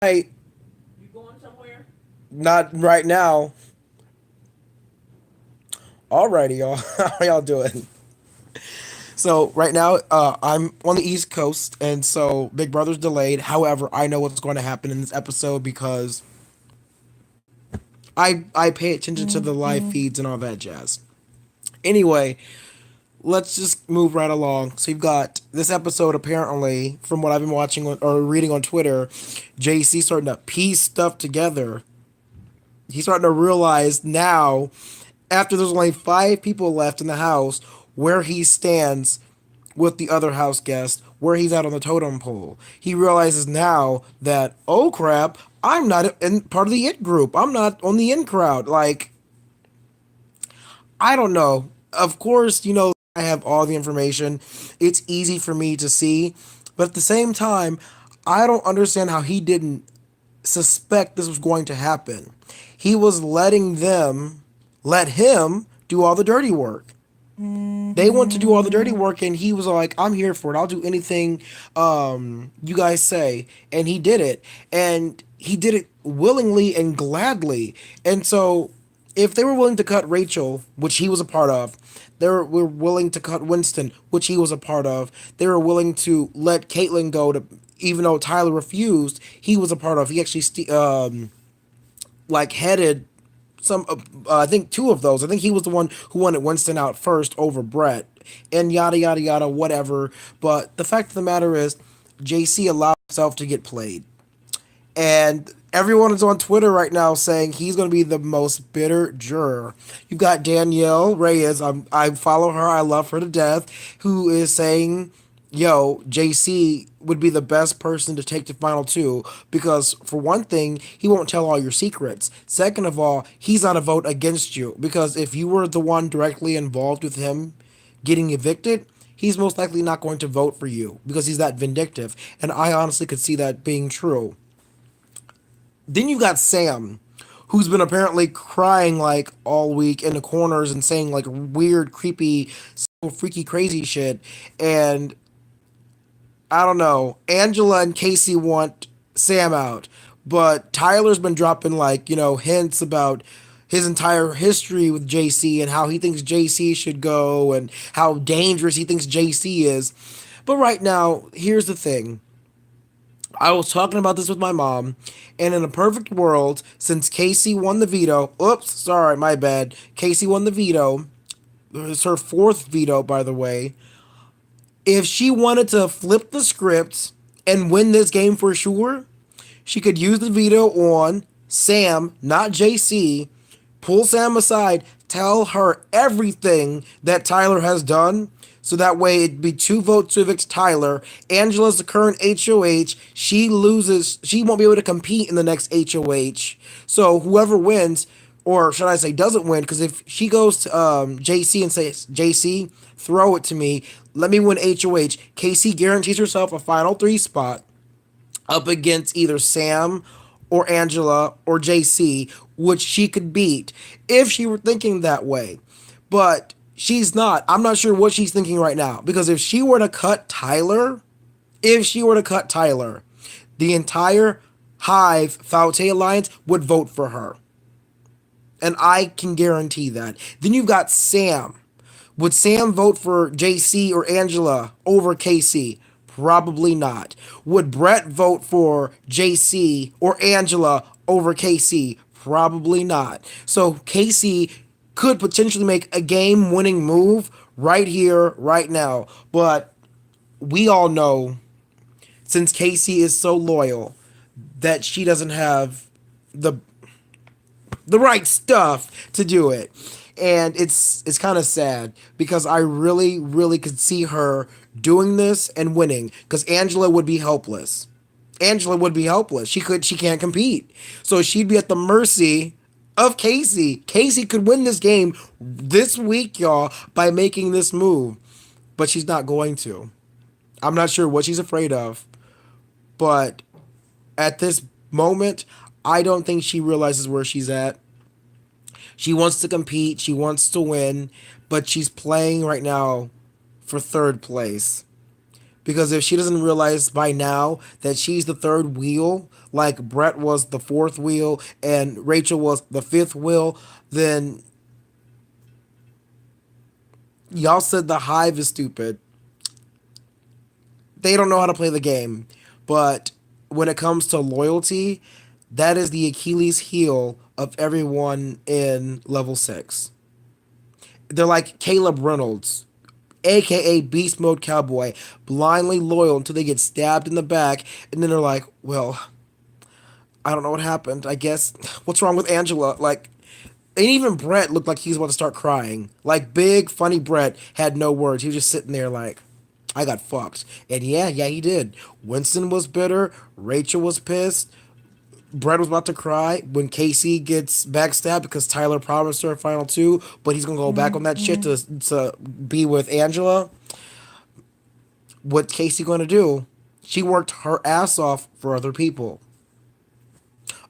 Right, You going somewhere? not right now. Alrighty, y'all. How y'all doing? So right now, I'm on the East Coast, and so Big Brother's delayed. However, I know what's going to happen in this episode because I pay attention to the live feeds and all that jazz. Anyway, let's just move right along. So you've got this episode. Apparently, from what I've been watching or reading on Twitter, JC starting to piece stuff together. He's starting to realize now, after there's only 5 people left in the house, where he stands with the other house guest, where he's at on the totem pole. He realizes now that, oh crap, I'm not in part of the it group. I'm not on the in crowd. Like, I don't know. Of course, I have all the information. It's easy for me to see. But at the same time, I don't understand how he didn't suspect this was going to happen. He was letting them let him do all the dirty work. They want to do all the dirty work, and he was like, I'm here for it. I'll do anything you guys say. And he did it. And he did it willingly and gladly. And so if they were willing to cut Rachel, which he was a part of, were willing to cut Winston, which he was a part of. They were willing to let Caitlyn go, to even though Tyler refused. He was a part of. He actually like headed some. I think 2 of those. I think he was the one who wanted Winston out first over Brett, and yada yada yada whatever. But the fact of the matter is, JC allowed himself to get played, and everyone is on Twitter right now saying he's going to be the most bitter juror. You've got Danielle Reyes. I follow her. I love her to death. Who is saying, "Yo, JC would be the best person to take the final two because, for one thing, he won't tell all your secrets. Second of all, he's not a vote against you because if you were the one directly involved with him getting evicted." He's most likely not going to vote for you because he's that vindictive. And I honestly could see that being true. Then you got Sam, who's been apparently crying like all week in the corners and saying like weird, creepy, so freaky, crazy shit. And I don't know. Angela and Casey want Sam out, but Tyler's been dropping like hints about his entire history with JC and how he thinks JC should go and how dangerous he thinks JC is. But right now, here's the thing. I was talking about this with my mom, and in a perfect world, since Casey won the veto, oops, sorry, my bad. Casey won the veto. It's her fourth veto, by the way. If she wanted to flip the script and win this game for sure, she could use the veto on Sam, not JC, pull Sam aside, tell her everything that Tyler has done. So that way it'd be 2 votes to evict Tyler. Angela's the current HOH. She loses. She won't be able to compete in the next HOH. So whoever wins, or should I say doesn't win, because if she goes to JC and says, JC, throw it to me. Let me win HOH. Casey guarantees herself a final 3 spot up against either Sam or Angela or JC, which she could beat if she were thinking that way. But she's not. I'm not sure what she's thinking right now because if she were to cut Tyler, the entire Hive Faute Alliance would vote for her. And I can guarantee that. Then you've got Sam. Would Sam vote for JC or Angela over Casey? Probably not. Would Brett vote for JC or Angela over Casey? Probably not. So Casey could potentially make a game winning move right here, right now. But we all know, since Casey is so loyal, that she doesn't have the right stuff to do it. And it's kind of sad because I really really could see her doing this and winning cuz Angela would be helpless. Angela would be helpless. She can't compete. So she'd be at the mercy of Casey. Casey could win this game this week, y'all, by making this move, but she's not going to. I'm not sure what she's afraid of, but at this moment, I don't think she realizes where she's at. She wants to compete, she wants to win, but she's playing right now for third place. Because if she doesn't realize by now that she's the third wheel, like Brett was the fourth wheel and Rachel was the fifth wheel, then y'all said the Hive is stupid. They don't know how to play the game. But when it comes to loyalty, that is the Achilles heel of everyone in level 6. They're like Caleb Reynolds, aka Beast Mode Cowboy, blindly loyal until they get stabbed in the back, and then they're like, well, I don't know what happened. I guess, what's wrong with Angela? Like, and even Brett looked like he was about to start crying. Like, big, funny Brett had no words. He was just sitting there like, I got fucked. And yeah, he did. Winston was bitter. Rachel was pissed. Brett was about to cry when Casey gets backstabbed because Tyler promised her a final two, but he's gonna go back on that shit to be with Angela. What's Casey gonna do? She worked her ass off for other people.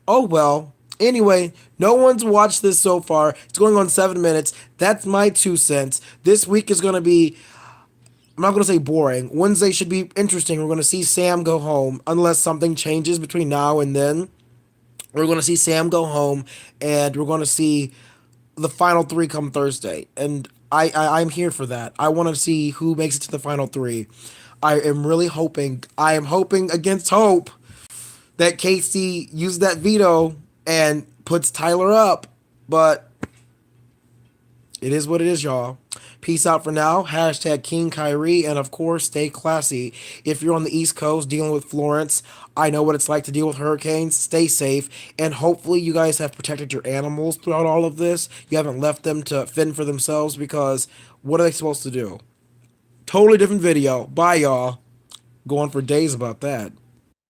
Oh well. Anyway, no one's watched this so far. It's going on 7 minutes. That's my 2 cents. This week is gonna be, I'm not going to say boring. Wednesday should be interesting. We're going to see Sam go home, unless something changes between now and then. We're going to see Sam go home, and we're going to see the final three come Thursday. And I'm here for that. I want to see who makes it to the final three. I am hoping against hope that Casey uses that veto and puts Tyler up. But it is what it is, y'all. Peace out for now. Hashtag King Kyrie. And of course, stay classy. If you're on the East Coast dealing with Florence, I know what it's like to deal with hurricanes. Stay safe. And hopefully, you guys have protected your animals throughout all of this. You haven't left them to fend for themselves because what are they supposed to do? Totally different video. Bye, y'all. Going for days about that.